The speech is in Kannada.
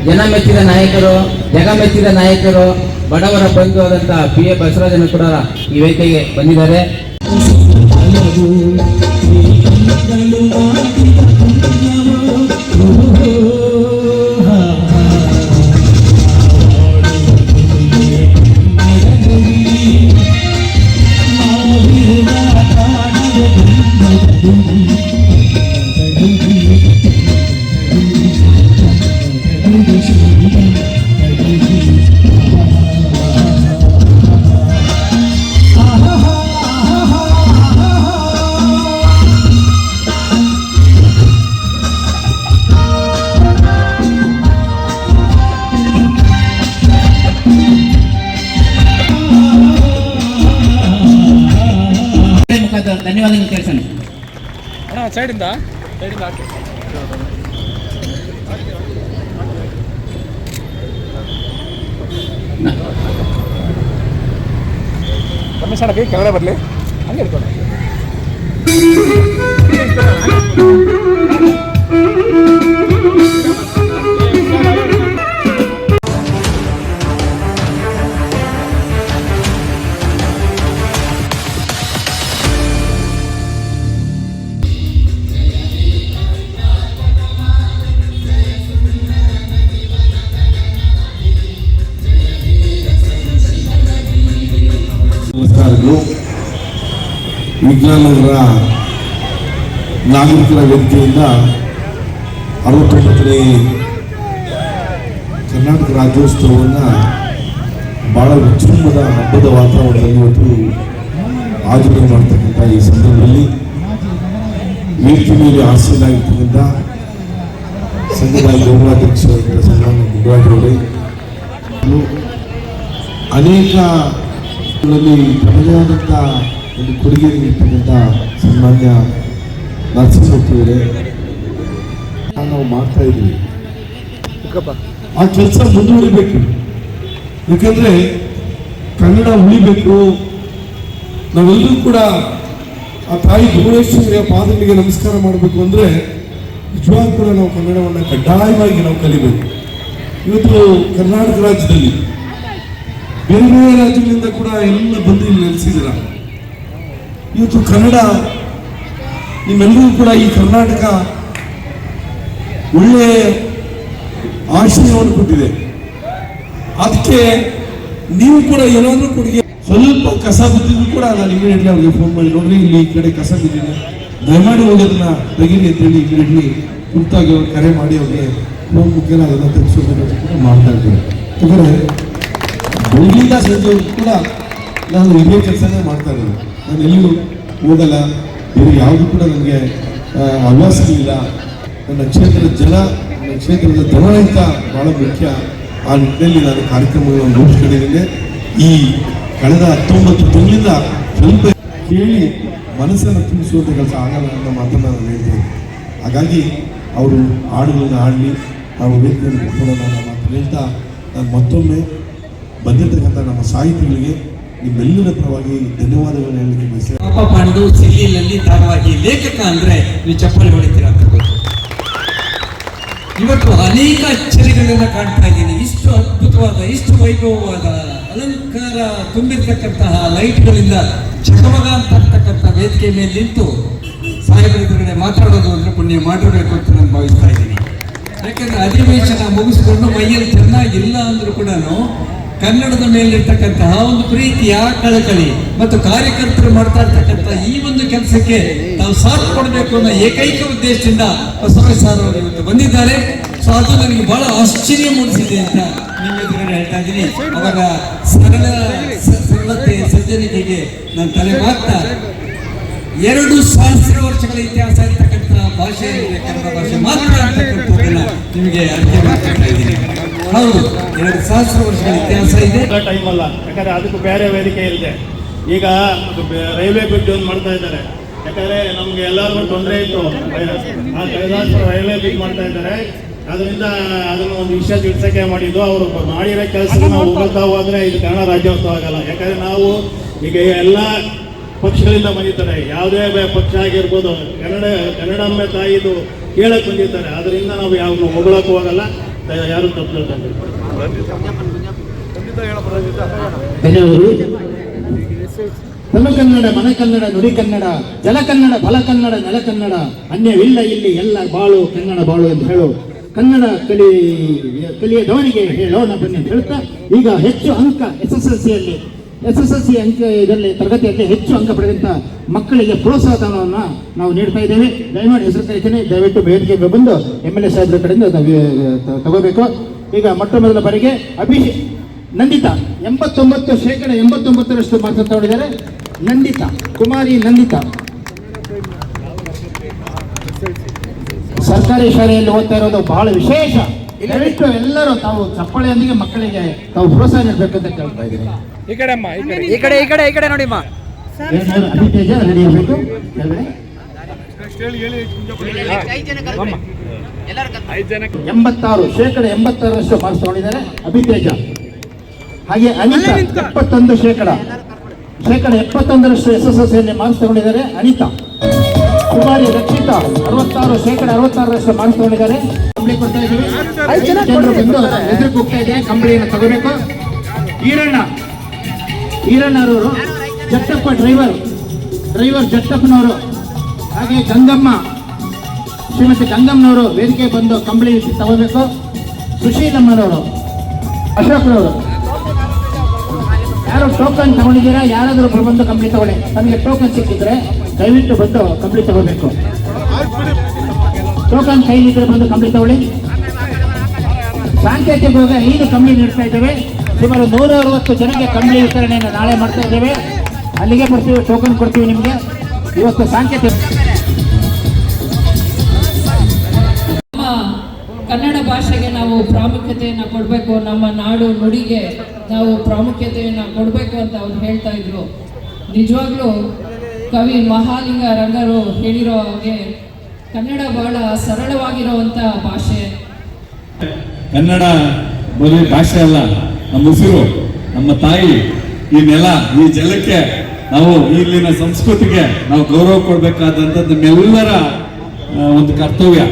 ಜನ ಮೆಚ್ಚಿದ ನಾಯಕರು, ಜಗ ಮೆಚ್ಚಿದ ನಾಯಕರು, ಬಡವರ ಬಂಧು ಆದಂಥ PA ಬಸವರಾಜನು ಕೂಡ ಈ ವೇದಿಕೆಗೆ ಬಂದಿದ್ದಾರೆ. ಧನ್ಯವಾದಗಳು ತಿಳಿಸೋಣ. ಸೈಡಿಂದ ರಮೇಶ್ ಅಣ್ಣಕ್ಕೆ ಕೆಳಗಡೆ ಬರಲಿ, ಹಂಗೆ ಇಟ್ಕೊಂಡು ನಮಸ್ಕಾರಗಳು. ವಿಜ್ಞಾನನಗರ ನಾಗರಿಕರ ವೇದಿಕೆಯಿಂದ 69ನೇ ಕರ್ನಾಟಕ ರಾಜ್ಯೋತ್ಸವವನ್ನು ಬಹಳ ವಿಜೃಂಭದ ಹಬ್ಬದ ವಾತಾವರಣದಲ್ಲಿ ಇವತ್ತು ಆಚರಣೆ ಮಾಡ್ತಕ್ಕಂಥ ಈ ಸಂದರ್ಭದಲ್ಲಿ ವೇದಿಕೆ ಮೇಲೆ ಆಸೀನಾಗಿರ್ತಕ್ಕಂಥ ಸಂಘದ ಗೌರವಾಧ್ಯಕ್ಷರಾದ ಸನ್ಮಾನ್ಯ ಗುರುರಾಜರವರೇ, ಅನೇಕ ತಮ್ಮದೇ ಆದಂಥ ಒಂದು ಕೊಡುಗೆ ನೀಡ್ತಕ್ಕಂಥ ಸನ್ಮಾನ್ಯ ನರಸಿಂಹಮೂರ್ತಿಯವರೇ, ನಾವು ಮಾಡ್ತಾ ಇದ್ದೀವಿ. ಆ ಕೆಲಸ ಮುಂದುವರಿಬೇಕು. ಯಾಕಂದ್ರೆ ಕನ್ನಡ ಉಳಿಬೇಕು. ನಾವೆಲ್ಲರೂ ಕೂಡ ಆ ತಾಯಿ ಭುವನೇಶ್ವರಿಯ ಪಾದಗಳಿಗೆ ನಮಸ್ಕಾರ ಮಾಡಬೇಕು ಅಂದರೆ ನಿಜವಾಗ್ ಕೂಡ ನಾವು ಕನ್ನಡವನ್ನು ಕಡ್ಡಾಯವಾಗಿ ನಾವು ಕಲಿಬೇಕು. ಇವತ್ತು ಕರ್ನಾಟಕ ರಾಜ್ಯದಲ್ಲಿ ಬೇರೆ ಬೇರೆ ರಾಜ್ಯಗಳಿಂದ ಕೂಡ ಎಲ್ಲ ಬಂದು ಇಲ್ಲಿ ನೆಲೆಸಿದ್ದೀರ. ಇವತ್ತು ಕನ್ನಡ ನಿಮ್ಮೆಲ್ಲರಿಗೂ ಕೂಡ ಈ ಕರ್ನಾಟಕ ಒಳ್ಳೆ ಆಶ್ರಯವನ್ನು ಕೊಟ್ಟಿದೆ. ಅದಕ್ಕೆ ನೀವು ಕೂಡ ಏನಾದರೂ ಕೊಡುಗೆ, ಸ್ವಲ್ಪ ಕಸ ಬಿದ್ದಿದ್ದು ಕೂಡ ನಾನು ಇಮಿಡಿಯೇಟ್ಲಿ ಅವ್ರಿಗೆ ಫೋನ್ ಮಾಡಿ, ನೋಡ್ರಿ ಇಲ್ಲಿ ಈ ಕಡೆ ಕಸ ಬಿದ್ದಿದೆ, ದಯಮಾಡಿ ಹೋಗಿ ಅದನ್ನ ತೆಗೀರಿ ಅಂತೇಳಿ ಇಮಿಡಿಯೇಟ್ಲಿ ಕುರಿತಾಗಿ ಅವ್ರು ಕರೆ ಮಾಡಿ ಅವ್ರಿಗೆ ಫೋನ್ ಮುಖೇನ ಅದನ್ನು ತೆಗೆಸೋದನ್ನು ಕೂಡ ಮಾಡ್ತಾ ಇರ್ತಾರೆ. ಯಾಕಂದರೆ ಬೆಳಗಿಂದ ಸಂಜೆವರೆಗೂ ಕೂಡ ನಾನು ಇದೇ ಕೆಲಸನೇ ಮಾಡ್ತಾ ಇರೋದು. ನಾನು ಎಲ್ಲಿಯೂ ಹೋಗಲ್ಲ, ಬೇರೆ ಯಾವುದು ಕೂಡ ನನಗೆ ಹವ್ಯಾಸ ಇಲ್ಲ. ನನ್ನ ಕ್ಷೇತ್ರದ ಜನ, ನನ್ನ ಕ್ಷೇತ್ರದ ಜನಹಿತ ಭಾಳ ಮುಖ್ಯ. ಆ ನಿಟ್ಟಿನಲ್ಲಿ ನಾನು ಕಾರ್ಯಕ್ರಮಗಳನ್ನು ರೂಪಿಸ್ಕೊಂಡಿದ್ದೇನೆ. ಈ ಕಳೆದ 19 ತಿಂಗಳಿಂದ ಸ್ವಲ್ಪ ಕೇಳಿ ಮನಸ್ಸನ್ನು ತುಂಬಿಸುವಂಥ ಕೆಲಸ ಆಗಲ್ಲ ಅನ್ನೋ ಮಾತನ್ನು ನಾನು ಹೇಳ್ತೇನೆ. ಹಾಗಾಗಿ ಅವರು ಹಾಡುಗಳನ್ನ ಹಾಡಲಿ, ನಾವು ವೇದಿಕೆಯನ್ನು ಕೊಡೋಣ ಅನ್ನೋ ಮಾತು ಹೇಳ್ತಾ ನಾನು ಮತ್ತೊಮ್ಮೆ ಬಂದಿರತಕ್ಕಂಥ ನಮ್ಮ ಸಾಹಿತಿಗಳಿಗೆ ನಿಮ್ಮೆಲ್ಲರ ಪರವಾಗಿ ಧನ್ಯವಾದಗಳನ್ನು ಹೇಳಲಿಕ್ಕೆ ಬಯಸ್ತೇನೆ. ಪಾಪ ಪಾಂಡು ಸಿಲ್ಲಿನಲ್ಲಿ ಧಾರವಾಹಿ ಲೇಖಕ ಅಂದ್ರೆ ನೀವು ಚಪ್ಪಲಿ ಹೊಡಿತೀರ ಅಂತ ಗೊತ್ತು. ಇವತ್ತು ಅನೇಕ ಅಚ್ಚರಿಗಳನ್ನ ಕಾಣ್ತಾ ಇದ್ದೀನಿ. ಇಷ್ಟು ಅದ್ಭುತವಾದ, ಇಷ್ಟು ವೈಭವವಾದ, ಅಲಂಕಾರ ತುಂಬಿರ್ತಕ್ಕಂತಹ ಲೈಟ್ಗಳಿಂದ ಜಗಮಗ ಅಂತಕ್ಕಂಥ ವೇದಿಕೆ ಮೇಲೆ ನಿಂತು ಸಾಹೇಬರ ಎದುರುಗಡೆ ಮಾತಾಡೋದು ಅಂದ್ರೆ ಪುಣ್ಯ ಮಾಡಿರಬೇಕು ಅಂತ ನಾನು ಭಾವಿಸ್ತಾ ಇದ್ದೀನಿ. ಯಾಕಂದ್ರೆ ಅಧಿವೇಶನ ಮುಗಿಸ್ಕೊಂಡು ಮೈಯಲ್ಲಿ ಚೆನ್ನಾಗಿಲ್ಲ ಅಂದ್ರೂ ಕೂಡ ಕನ್ನಡದ ಮೇಲಿರ್ತಕ್ಕಂತಹ ಒಂದು ಪ್ರೀತಿಯ ಕಳಕಳಿ ಮತ್ತು ಕಾರ್ಯಕರ್ತರು ಮಾಡ್ತಾ ಇರ್ತಕ್ಕಂಥ ಈ ಒಂದು ಕೆಲಸಕ್ಕೆ ನಾವು ಸಾಥ್ ಕೊಡಬೇಕು ಅನ್ನೋ ಏಕೈಕ ಉದ್ದೇಶದಿಂದ ಬಸವರಾಜ ಸರ್ ಅವರು ಇವತ್ತು ಬಂದಿದ್ದಾರೆ. ಸೊ ಅದು ನನಗೆ ಬಹಳ ಆಶ್ಚರ್ಯ ಮೂಡಿಸಿದೆ ಅಂತ ನಿಮ್ಮ ಎದುರುಗಡೆ ಹೇಳ್ತಾ ಇದ್ದೀನಿ. ಅವರ ಸರಳತೆ, ಸಜ್ಜನಿಕೆಗೆ ನಾನು ತಲೆ ಬಾಗ್ತಾ 2000 ವರ್ಷಗಳ ಇತಿಹಾಸ ಇರ್ತಕ್ಕಂಥ ಭಾಷೆ ಕನ್ನಡ ಭಾಷೆ ಮಾತ್ರ ಅಂತಕ್ಕಂಥದ್ದನ್ನ ನಿಮಗೆ ಅರ್ಥ ಮಾಡ್ತಾ ಇದ್ದೀನಿ. ಹೌದು, 2000 ವರ್ಷಗಳ ಇತಿಹಾಸ ಇದೆ. ಟೈಮ್ ಅಲ್ಲ, ಯಾಕಂದ್ರೆ ಅದಕ್ಕೂ ಬೇರೆ ವೇದಿಕೆ ಇದೆ. ಈಗ ರೈಲ್ವೆ ಬ್ರಿಡ್ಜ್ ಒಂದು ಮಾಡ್ತಾ ಇದ್ದಾರೆ. ಯಾಕಂದ್ರೆ ನಮ್ಗೆ ಎಲ್ಲರಿಗೂ ತೊಂದರೆ ಇತ್ತು, ಆ ಕೈಲಾಸ ರೈಲ್ವೆ ಬ್ರಿಡ್ಜ್ ಮಾಡ್ತಾ ಇದ್ದಾರೆ. ಅದರಿಂದ ಅದನ್ನು ಒಂದು ವಿಷಯ ತಿಳಿಸಕ್ಕೆ ಮಾಡಿದ್ದು. ಅವರು ಮಾಡಿರೋ ಕೆಲಸ ನಾವು ಹೋಗ್ತಾ ಹೋದ್ರೆ ಇದು ಕನ್ನಡ ರಾಜ್ಯೋತ್ಸವ ಆಗಲ್ಲ. ಯಾಕಂದ್ರೆ ನಾವು ಈಗ ಎಲ್ಲ ಪಕ್ಷಗಳಿಂದ ಬಂದಿರ್ತಾರೆ, ಯಾವುದೇ ಪಕ್ಷ ಆಗಿರ್ಬೋದು, ಕನ್ನಡಮ್ಮೆ ತಾಯಿದು ಕೇಳಕ್ಕೆ ಬಂದಿರ್ತಾರೆ. ಅದರಿಂದ ನಾವು ಯಾವನು ಹೊಗಳಕ್ಕೆ ಹೋಗಲ್ಲ. ಯಾರು ತಪ್ಪು ಹೇಳ್ತಾರೆ. ಧನ್ಯವಾದಗಳು. ತನು ಕನ್ನಡ, ಮನ ಕನ್ನಡ, ನುಡಿ ಕನ್ನಡ, ಜಲ ಕನ್ನಡ, ಬಲ ಕನ್ನಡ, ನೆಲ ಕನ್ನಡ, ಅನ್ಯವಿಲ್ಲ ಇಲ್ಲಿ ಎಲ್ಲ ಬಾಳು ಕನ್ನಡ ಬಾಳು ಅಂತ ಹೇಳು. ಕನ್ನಡ ಕಲಿಯದವನಿಗೆ ಹೇಳೋಣ ಬನ್ನಿ ಅಂತ ಹೇಳ್ತಾ, ಈಗ ಹೆಚ್ಚು ಅಂಕ ಎಸ್ಎಸ್ಎಲ್ಸಿ ಅಂಕ ಇದರಲ್ಲಿ ತರಗತಿಯಲ್ಲಿ ಹೆಚ್ಚು ಅಂಕ ಪಡೆದಂತ ಮಕ್ಕಳಿಗೆ ಪ್ರೋತ್ಸಾಹಧನವನ್ನು ನಾವು ನೀಡ್ತಾ ಇದ್ದೇವೆ. ದಯಮಾಡಿ ಹೆಸರು ಕರೀತೇನೆ, ದಯವಿಟ್ಟು ವೇದಿಕೆಗೆ ಬಂದು MLA ಸಾಹೇಬ್ರ ಕಡೆಯಿಂದ ತಗೋಬೇಕು. ಈಗ ಮೊಟ್ಟ ಮೊದಲ ಬಾರಿಗೆ ನಂದಿತಾ 89% ಮಾರ್ಕ್ಸ್ ತಗೊಂಡಿದ್ದಾರೆ. ನಂದಿತಾ, ಕುಮಾರಿ ನಂದಿತಾ ಸರ್ಕಾರಿ ಶಾಲೆಯಲ್ಲಿ ಓದ್ತಾ ಇರೋದು ಬಹಳ ವಿಶೇಷ. ದಯವಿಟ್ಟು ಎಲ್ಲರೂ ತಾವು ಚಪ್ಪಾಳೆಯೊಂದಿಗೆ ಮಕ್ಕಳಿಗೆ ತಾವು ಪ್ರೋತ್ಸಾಹ ನೀಡಬೇಕಂತ ಕೇಳ್ತಾ ಇದ್ದೀನಿ. ಈ ಕಡೆ ಅಮ್ಮ, ಈ ಕಡೆ ನೋಡಿಮ್ಮ. ಅಭಿತೇಜ ರೆಡಿ ಇರಬೇಕು. 86% ಮಾರ್ಕ್ಸ್ ತಗೊಂಡಿದ್ದಾರೆ ಅಭಿತೇಜ. ಹಾಗೆ ಅನಿತಾ 71% SSLCಯಲ್ಲಿ ಮಾರ್ಕ್ಸ್ ತಗೊಂಡಿದ್ದಾರೆ ಅನಿತಾ. ಕುಮಾರಿ ರಕ್ಷಿತಾ 66% ಮಾರ್ಕ್ಸ್ ತಗೊಂಡಿದ್ದಾರೆ. ಕಂಬಳಿ ಕೊಡ್ತಾ ಇದ್ದೀವಿ, ಜನರು ಬಂದು ಹೆಸರು ಹೋಗ್ತಾ ಇದೆ, ಕಂಬಳಿಯನ್ನು ತಗೋಬೇಕು. ಈರಣ್ಣರವರು ಜಟ್ಟಪ್ಪ ಡ್ರೈವರ್ ಜಟ್ಟಪ್ಪನವರು, ಹಾಗೆ ಶ್ರೀಮತಿ ಗಂಗಮ್ಮನವರು ವೇದಿಕೆ ಬಂದು ಕಂಬಳಿ ತಗೋಬೇಕು. ಸುಶೀಲಮ್ಮನವರು, ಅಶೋಕ್ರವರು, ಯಾರು ಟೋಕನ್ ತಗೊಂಡಿದ್ದೀರಾ ಯಾರಾದರೂ ಬಂದು ಕಂಬಳಿ ತಗೊಳ್ಳಿ. ನಮಗೆ ಟೋಕನ್ ಸಿಕ್ಕಿದ್ರೆ ದಯವಿಟ್ಟು ಬಂದು ಕಂಬಳಿ ತಗೋಬೇಕು. ಟೋಕನ್ ಕೈಲಿದ್ರೆ ಬಂದು ಕಂಬಳಿ ತಗೊಳ್ಳಿ. ಸಾಂಕೇತಿಕವಾಗಿ 5 ಕಂಬಳಿ ನೀಡ್ತಾ ಇದ್ದೇವೆ. ಸುಮಾರು 160 ಜನಕ್ಕೆ ಕಂಬಳಿ ವಿತರಣೆಯನ್ನು ನಾಳೆ ಮಾಡ್ತಾ ಇದ್ದೇವೆ. ಅಲ್ಲಿಗೆ ಬರ್ತೀವಿ, ಟೋಕನ್ ಕೊಡ್ತೀವಿ ನಿಮಗೆ. ಇವತ್ತು ಸಾಂಕೇತಿಕ ಕನ್ನಡ ಭಾಷೆಗೆ ನಾವು ಪ್ರಾಮುಖ್ಯತೆಯನ್ನು ಕೊಡಬೇಕು, ನಮ್ಮ ನಾಡು ನುಡಿಗೆ ನಾವು ಪ್ರಾಮುಖ್ಯತೆಯನ್ನು ಕೊಡಬೇಕು ಅಂತ ಅವ್ರು ಹೇಳ್ತಾ ಇದ್ರು. ನಿಜವಾಗ್ಲೂ ಕವಿ ಮಹಾಲಿಂಗ ರಂಗರು ಹೇಳಿರೋ ಹಾಗೆ ಕನ್ನಡ ಬಹಳ ಸರಳವಾಗಿರುವಂಥ ಭಾಷೆ. ಕನ್ನಡ ಬರೀ ಭಾಷೆ ಅಲ್ಲ, ನಮ್ಮ ಉಸಿರು, ನಮ್ಮ ತಾಯಿ, ಈ ನೆಲ, ಈ ಜಲಕ್ಕೆ ನಾವು ಇಲ್ಲಿನ ಸಂಸ್ಕೃತಿಗೆ ನಾವು ಗೌರವ ಕೊಡಬೇಕಾದಂಥದ್ದು ನಮ್ಮೆಲ್ಲರ ಒಂದು ಕರ್ತವ್ಯ.